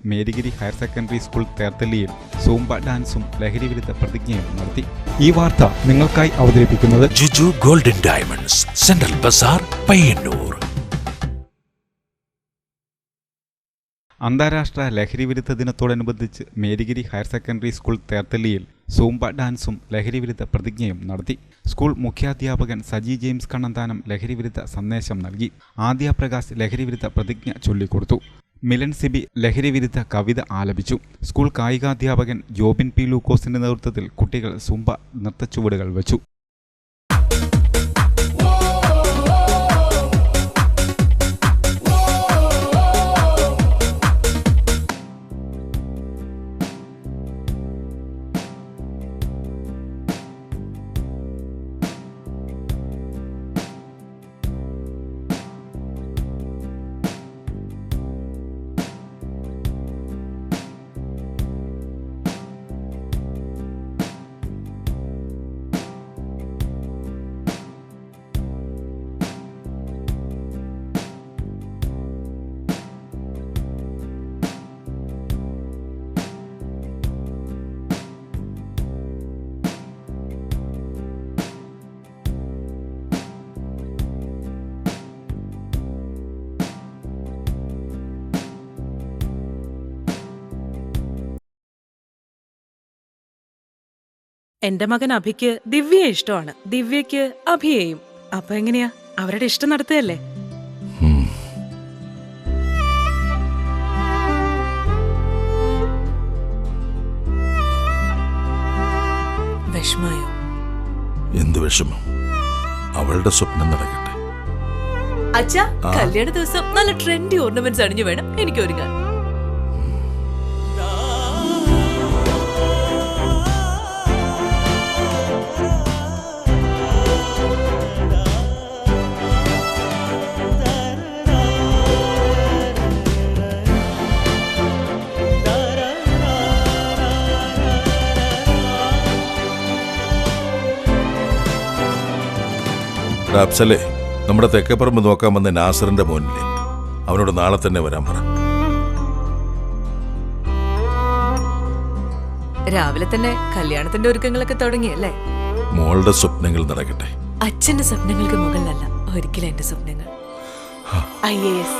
Marygiri higher secondary school തേർത്തല്ലിയിൽ zumba ഡാൻസും ലഹരിവിരുദ്ധ പ്രതിജ്ഞയും നടത്തി. ഈ വാർത്ത നിങ്ങൾക്കായി അവതരിപ്പിക്കുന്നത് Juju golden diamonds, central Bazaar, Payyanur. അന്താരാഷ്ട്ര ലഹരിവിരുദ്ധ ദിനത്തോടനുബന്ധിച്ച് മേരിഗിരി ഹയർ സെക്കൻഡറി സ്കൂൾ തേർത്തല്ലിയിൽ സൂംബ ഡാൻസും ലഹരിവിരുദ്ധ പ്രതിജ്ഞയും നടത്തി. സ്കൂൾ മുഖ്യാധ്യാപകൻ സജി ജെയിംസ് കണ്ണന്താനം ലഹരിവിരുദ്ധ സന്ദേശം നൽകി. ആദ്യ പ്രകാശ് ലഹരിവിരുദ്ധ പ്രതിജ്ഞ ചൊല്ലിക്കൊടുത്തു. മിലൻ സിബി ലഹരിവിരുദ്ധ കവിത ആലപിച്ചു. സ്കൂൾ കായികാധ്യാപകൻ ജോബിൻ പി ലൂക്കോസിന്റെ നേതൃത്വത്തിൽ കുട്ടികൾ സൂംബ നൃത്തച്ചുവടുകൾ വെച്ചു. എന്റെ മകൻ അഭിക്ക് ദിവ്യയെ ഇഷ്ടമാണ്, ദിവ്യയ്ക്ക് അഭിയെയും. അപ്പൊ എങ്ങനെയാ, അവരുടെ ഇഷ്ടം നടത്തുകയല്ലേ? വിഷമായോ? എന്ത് വിഷമം? അവളുടെ സ്വപ്നം നടക്കട്ടെ. അച്ഛാ, കല്യാണ ദിവസം നല്ല ട്രെൻഡി ഓർണമെന്റ്സ് അണിഞ്ഞു വേണം എനിക്ക് ഒരുങ്ങാൻ. അഫ്സലേ, നമ്മുടെ തെക്കപ്പറമ്പ് നോക്കാൻ വന്ന നാസറിന്റെ മോനില്ലേ, അവനോട് നാളെ തന്നെ വരാൻ പറ. രാവിലെ തന്നെ കല്യാണത്തിന്റെ ഒരുക്കങ്ങളൊക്കെ തുടങ്ങിയല്ലേ? മോളുടെ സ്വപ്നങ്ങൾ നടക്കട്ടെ. അച്ഛന്റെ സ്വപ്നങ്ങൾക്ക് മുകളിലല്ല ഒരിക്കലും എന്റെ സ്വപ്നങ്ങൾ. IAS.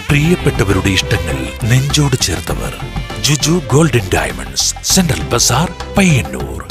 പ്രിയപ്പെട്ടവരുടെ ഇഷ്ടങ്ങൾ നെഞ്ചോട് ചേർത്തവർ. Juju golden diamonds, central Bazaar, Payyanur.